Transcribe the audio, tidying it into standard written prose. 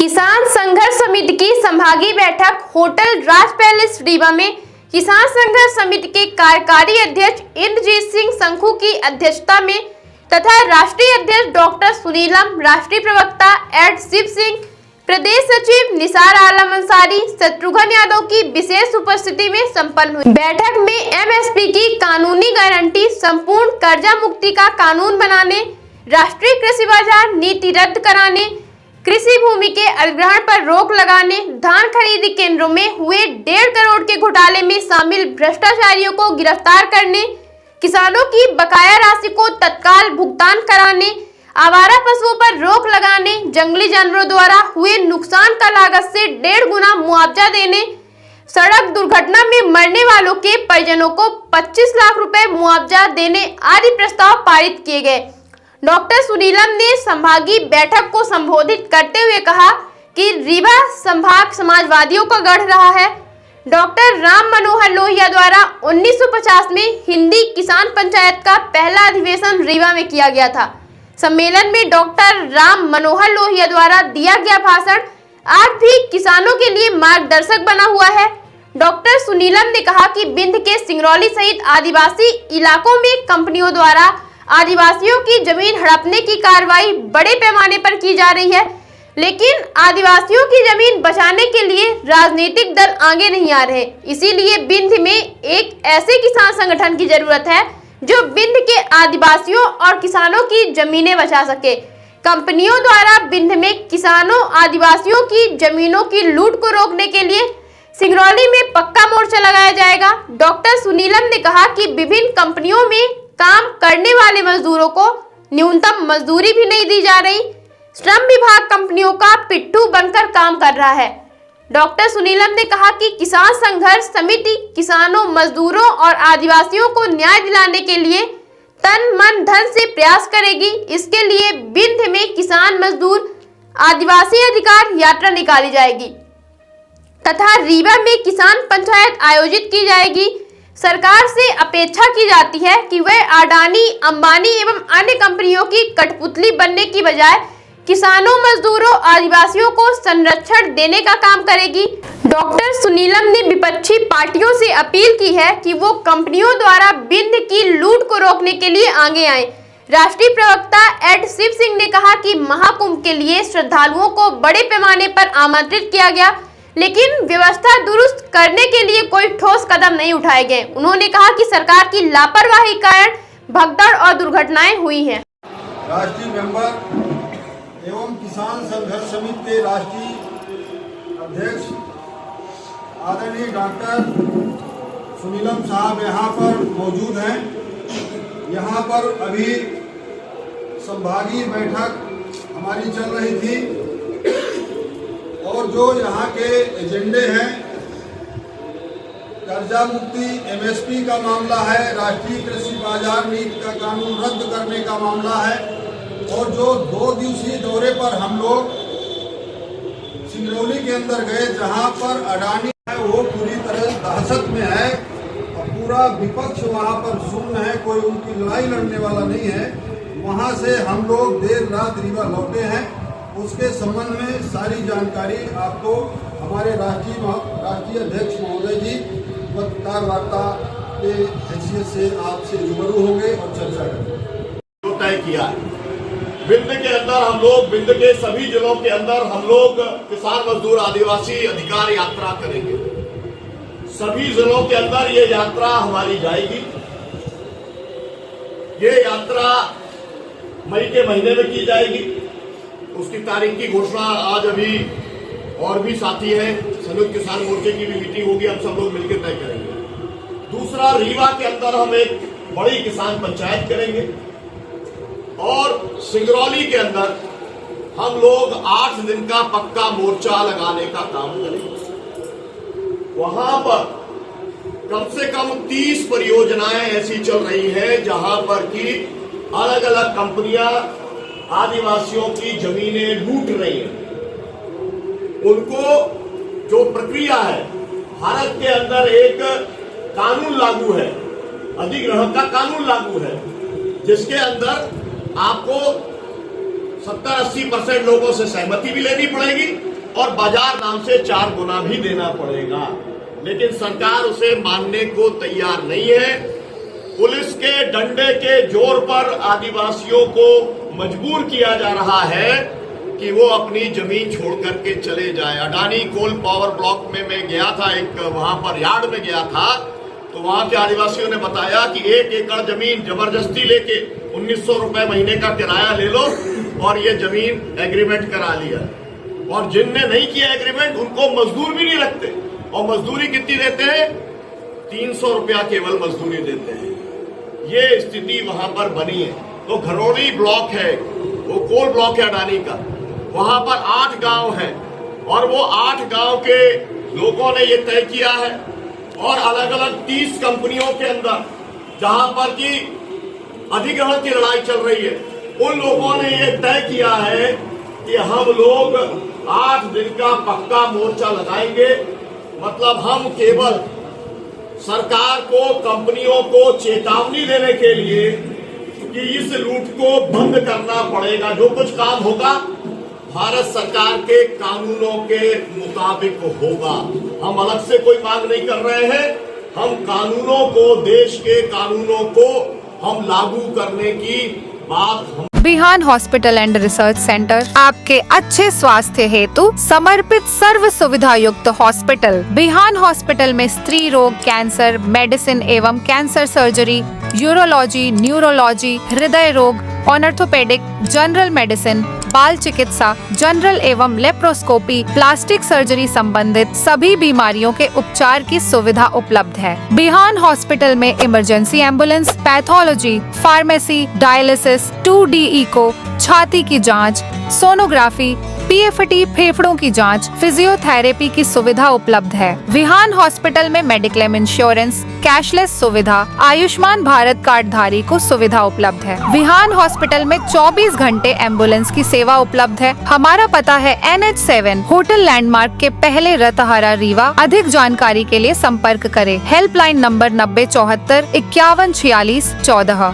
किसान संघर्ष समिति की संभागीय बैठक होटल राज पैलेस रीवा में किसान संघर्ष समिति के कार्यकारी अध्यक्ष इंद्रजीत सिंह संखू की अध्यक्षता में तथा राष्ट्रीय अध्यक्ष डॉक्टर सुनीलम, राष्ट्रीय प्रवक्ता एड शिव सिंह, प्रदेश सचिव निसार आलम अंसारी, शत्रुघ्न यादव की विशेष उपस्थिति में संपन्न हुई। बैठक में एमएसपी की कानूनी गारंटी, संपूर्ण कर्जा मुक्ति का कानून बनाने, राष्ट्रीय कृषि बाजार नीति रद्द कराने, कृषि भूमि के अधिग्रहण पर रोक लगाने, धान खरीदी केंद्रों में हुए 1.5 करोड़ के घोटाले में शामिल भ्रष्टाचारियों को गिरफ्तार करने, किसानों की बकाया राशि को तत्काल भुगतान कराने, आवारा पशुओं पर रोक लगाने, जंगली जानवरों द्वारा हुए नुकसान का लागत से 1.5 गुना मुआवजा देने, सड़क दुर्घटना में मरने वालों के परिजनों को 25 लाख रुपए मुआवजा देने आदि प्रस्ताव पारित किए गए। डॉक्टर सुनीलम ने संभागीय बैठक को संबोधित करते हुए कहा कि रीवा संभाग समाजवादियों का गढ़ रहा है। डॉक्टर राम मनोहर लोहिया द्वारा 1950 में हिंदी किसान पंचायत का पहला अधिवेशन रीवा में किया गया था। सम्मेलन में डॉक्टर राम मनोहर लोहिया द्वारा दिया गया भाषण आज भी किसानों के लिए मार्गदर्शक बना हुआ है। डॉक्टर सुनीलम ने कहा कि बिंद के सिंगरौली सहित आदिवासी इलाकों में कंपनियों द्वारा आदिवासियों की जमीन हड़पने की कार्रवाई बड़े पैमाने पर की जा रही है, लेकिन आदिवासियों की जमीन बचाने के लिए राजनीतिक दल आगे नहीं आ रहे। इसीलिए बिंद में एक ऐसे किसान संगठन की जरूरत है जो बिंद के आदिवासियों और किसानों की जमीनें बचा सके। कंपनियों द्वारा बिंद में किसानों आदिवासियों की जमीनों की लूट को रोकने के लिए सिंगरौली में पक्का मोर्चा लगाया जाएगा। डॉक्टर सुनीलम ने कहा कि विभिन्न कंपनियों में काम करने वाले मजदूरों को न्यूनतम मजदूरी भी नहीं दी जा रही। श्रम विभाग कंपनियों का पिट्ठू बनकर काम कर रहा है। डॉक्टर सुनीलम ने कहा कि किसान संघर्ष समिति किसानों, मजदूरों और आदिवासियों को न्याय दिलाने के लिए तन मन धन से प्रयास करेगी। इसके लिए बिंद में किसान मजदूर आदिवासी अधिकार यात्रा निकाली जाएगी तथा रीवा में किसान पंचायत आयोजित की जाएगी। सरकार से अपेक्षा की जाती है कि वह अडानी, अंबानी एवं अन्य कंपनियों की कठपुतली बनने की बजाय किसानों, मजदूरों, आदिवासियों को संरक्षण देने का काम करेगी। डॉक्टर सुनीलम ने विपक्षी पार्टियों से अपील की है कि वो कंपनियों द्वारा बिंद की लूट को रोकने के लिए आगे आए। राष्ट्रीय प्रवक्ता एड शिव सिंह ने कहा कि महाकुंभ के लिए श्रद्धालुओं को बड़े पैमाने पर आमंत्रित किया गया, लेकिन व्यवस्था दुरुस्त करने के लिए कोई ठोस कदम नहीं उठाए गए। उन्होंने कहा कि सरकार की लापरवाही कारण भगदड़ और दुर्घटनाएं हुई हैं। राष्ट्रीय मेंबर एवं किसान संघर्ष समिति के राष्ट्रीय अध्यक्ष आदरणीय डॉक्टर सुनीलम साहब यहाँ पर मौजूद हैं। यहाँ पर अभी संभागीय बैठक हमारी चल रही थी और जो यहाँ के एजेंडे हैं, कर्जा मुक्ति, एमएसपी का मामला है, राष्ट्रीय कृषि बाजार नीति का कानून रद्द करने का मामला है और जो 2 दिवसीय दौरे पर हम लोग सिंगरौली के अंदर गए, जहाँ पर अडानी है वो पूरी तरह दहशत में है और पूरा विपक्ष वहाँ पर शून्य है, कोई उनकी लड़ाई लड़ने वाला नहीं है। वहाँ से हम लोग देर रात रीवा लौटे हैं। उसके संबंध में सारी जानकारी आपको हमारे राष्ट्रीय अध्यक्ष महोदय जी पत्रकार वार्ता के हैसियत से आपसे रूबरू होंगे और चर्चा करेंगे। तय किया है बिंद के अंदर हम लोग, बिंद के सभी जिलों के अंदर हम लोग किसान, मजदूर, आदिवासी अधिकार यात्रा करेंगे। सभी जिलों के अंदर ये यात्रा हमारी जाएगी। ये यात्रा मई के महीने में की जाएगी। उसकी तारीख की घोषणा आज अभी और भी साथी हैं, संयुक्त किसान मोर्चे की भी मीटिंग होगी, हम सब लोग मिलकर तय करेंगे। दूसरा, रीवा के अंदर हम एक बड़ी किसान पंचायत करेंगे और सिंगरौली के अंदर हम लोग 8 दिन का पक्का मोर्चा लगाने का काम करेंगे। वहां पर कम से कम 30 परियोजनाएं ऐसी चल रही हैं जहां पर कि अलग अलग कंपनियां आदिवासियों की जमीनें लूट रही हैं। उनको जो प्रक्रिया है, भारत के अंदर एक कानून लागू है, अधिग्रहण का कानून लागू है, जिसके अंदर आपको 70-80% लोगों से सहमति भी लेनी पड़ेगी और बाजार नाम से 4 गुना भी देना पड़ेगा। लेकिन सरकार उसे मानने को तैयार नहीं है। पुलिस के डंडे के जोर पर आदिवासियों को मजबूर किया जा रहा है कि वो अपनी जमीन छोड़ करके चले जाए। अडानी कोल पावर ब्लॉक में मैं गया था, एक वहां पर यार्ड में गया था, तो वहां के आदिवासियों ने बताया कि 1 एकड़ जमीन जबरदस्ती लेके 1900 रुपए महीने का किराया ले लो और ये जमीन एग्रीमेंट करा लिया। और जिनने नहीं किया एग्रीमेंट उनको मजदूर भी नहीं रखते, और मजदूरी कितनी देते हैं? 300 रुपया केवल मजदूरी देते हैं। ये स्थिति वहां पर बनी है। तो घरोड़ी ब्लॉक है, वो कोल ब्लॉक है अडानी का, वहां पर 8 गांव हैं और वो 8 गांव के लोगों ने ये तय किया है, और अलग अलग 30 कंपनियों के अंदर जहां पर की अधिग्रहण की लड़ाई चल रही है, उन लोगों ने ये तय किया है कि हम लोग 8 दिन का पक्का मोर्चा लगाएंगे। मतलब हम केवल सरकार को, कंपनियों को चेतावनी देने के लिए कि इस लूट को बंद करना पड़ेगा। जो कुछ काम होगा भारत सरकार के कानूनों के मुताबिक होगा। हम अलग से कोई मांग नहीं कर रहे हैं। हम कानूनों को, देश के कानूनों को हम लागू करने की बात बिहान हॉस्पिटल एंड रिसर्च सेंटर आपके अच्छे स्वास्थ्य हेतु समर्पित सर्व सुविधा युक्त हॉस्पिटल। बिहान हॉस्पिटल में स्त्री रोग, कैंसर, मेडिसिन एवं कैंसर सर्जरी, यूरोलॉजी, न्यूरोलॉजी, हृदय रोग, ऑर्थोपेडिक, जनरल मेडिसिन, बाल चिकित्सा, जनरल एवं लेप्रोस्कोपी, प्लास्टिक सर्जरी संबंधित सभी बीमारियों के उपचार की सुविधा उपलब्ध है। बिहान हॉस्पिटल में emergency ambulance, pathology, pharmacy, dialysis, 2D echo, छाती की जांच, सोनोग्राफी, PFT, फेफड़ों की जांच, फिजियोथेरेपी की सुविधा उपलब्ध है। विहान हॉस्पिटल में मेडिक्लेम इंश्योरेंस, कैशलेस सुविधा, आयुष्मान भारत कार्ड धारी को सुविधा उपलब्ध है। विहान हॉस्पिटल में 24 घंटे एम्बुलेंस की सेवा उपलब्ध है। हमारा पता है NH7 होटल लैंडमार्क के पहले रतहरा रीवा। अधिक जानकारी के लिए संपर्क करें। Helpline number 9074 5146 14।